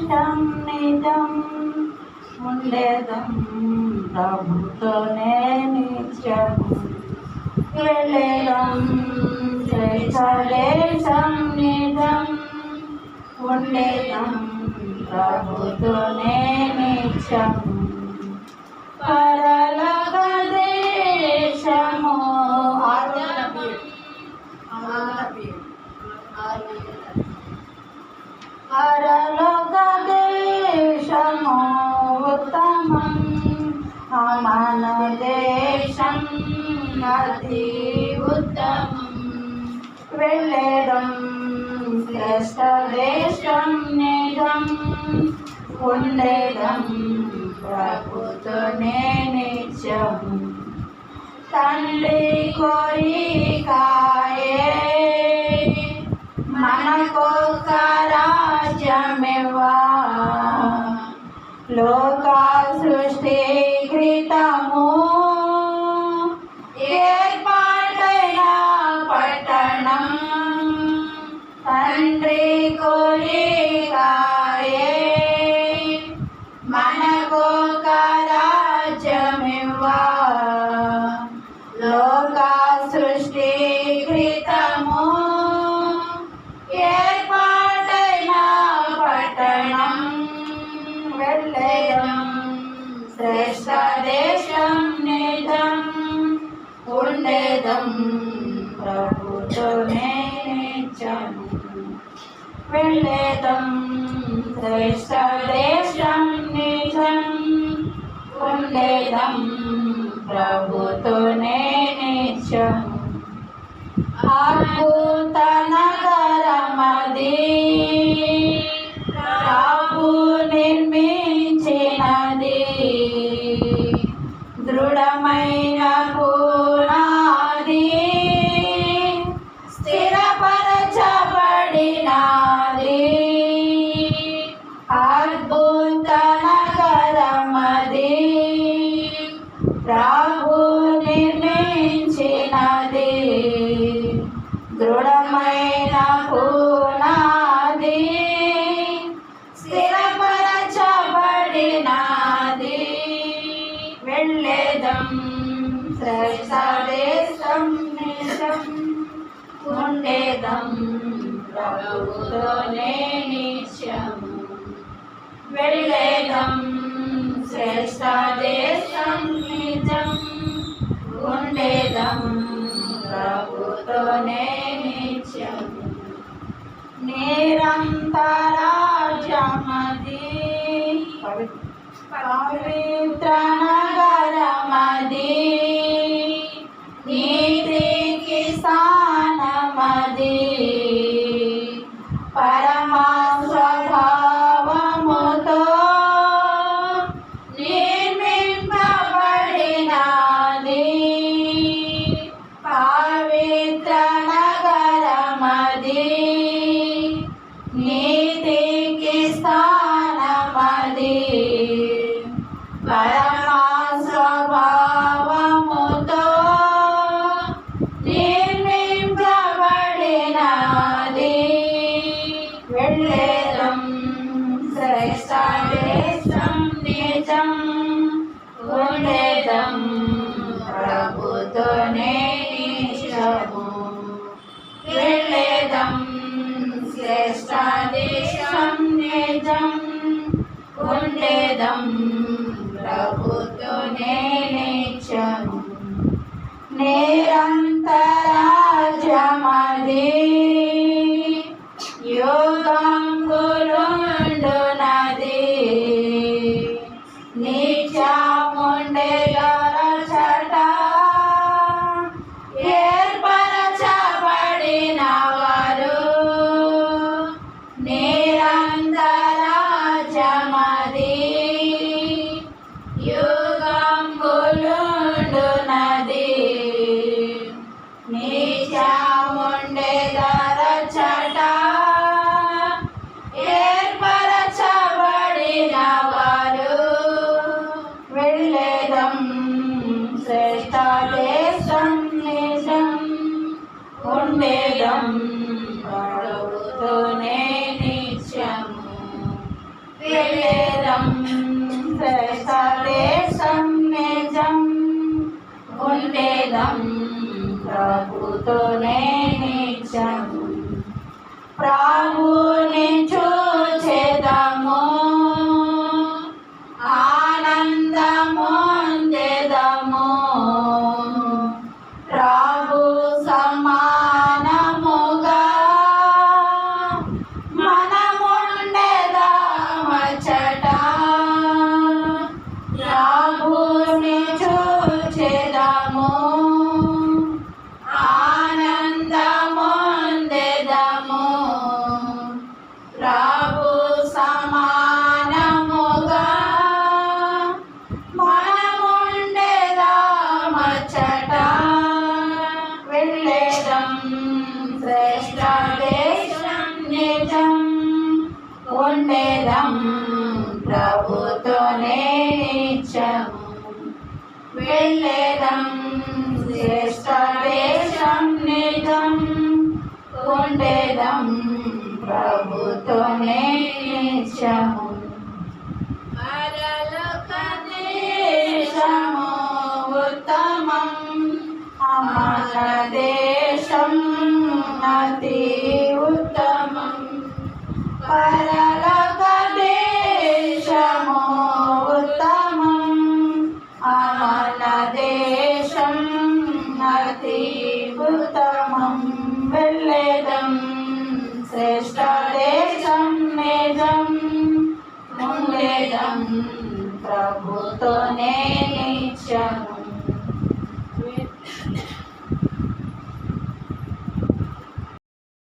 దేశం నిజం ఉండేదం ప్రభుతోనే నిత్యం వెళ్ళేదం దేశం నిజం ఉండేదం ప్రభుతోనే నిత్యం పరలోక దేశము పరలోక దేశము ఉత్తమం మన దేశం అతి ఉత్తమం వెళ్ళేదం శ్రేష్ఠ దేశం నిజం ఉండేదం ప్రభుతోనే నిత్యం తండ్రి కోరికాయే మనకొక రాజ్యమివ్వా లోక సృష్టి కృతము ఏర్పాటైన పట్టణం తండ్రి కోరికాయే మనకొక రాజ్యమివ్వా లోక సృష్టి కృతము ఏర్పాటైన పట్టణం వెళ్ళేదం శ్రేష్ఠ దేశం నిజం ఉండేదం ప్రభుతోనే నిత్యం వెళ్ళేదం శ్రేష్ఠ దేశం నిజం ఉండేదం ప్రభుతోనే నిత్యం అద్భుత నగరమది ప్రభు నిర్మించినది దృఢమైన పునాది స్థిరపరచబడినది అద్భుత నగరమది ప్రభు నిర్మించినది దృఢమైన పునాది స్థిరపరచబడినది వెళ్ళేదం శ్రేష్ఠ దేశం నిజం ఉండేదం ప్రభుతోనే నిత్యం వెళ్ళేదం శ్రేష్ఠ దేశం నిజం ఉండేదం ప్రభుతోనే నిత్యం నిరంతరాజ్యమది పవిత్ర నగరమది నీతికి స్థానమది పరమా స్వభావముతో నిర్మింపబడినది పవిత్ర నగరమది నీతికి స్థానమది పరమా స్వభావముతో నిర్మింపబడినది వెళ్ళేదం శ్రేష్ఠ దేశం నిజం ఉండేదం ప్రభుతోనే నిత్యము వెళ్ళేదం శ్రేష్ఠ దేశం నిజం ఉండేదం ప్రభుతోనే నిత్యము నిరంతరాజ్యమది యుగంబులుండునది నిత్యముండెలరచట ఏర్పరచబడినవారు నిరంతరాజ్యమది వెళ్ళేదం శ్రేష్ఠ దేశం నిజం ఉండేదం ప్రభుతోనే నిత్యం ప్రభుని చూచెదము ఆనందముందెదము ప్రభు సమానముగా మనముండెదమచట ప్రభుని చూచెదము ఆనందముందెదము ప్రభు సమానముగా మనముండెదమచట వెళ్ళేదం శ్రేష్ఠ దేశం నిజం ఉండేదం ప్రభుతోనే నిత్యము వెళ్ళేదం శ్రేష్ఠ దేశం నిజం ఉండేదం ప్రభుతోనే నిత్యము పరలోక దేశము ఉత్తమం అమర దేశం అతి ఉత్తమం పరలోక దేశము ఉత్తమం అమర దేశం అతి ఉత్తమం వెళ్ళేదం శ్రేష్ఠ దేశం నిజం ఉండేదం ప్రభుతోనే నిత్యము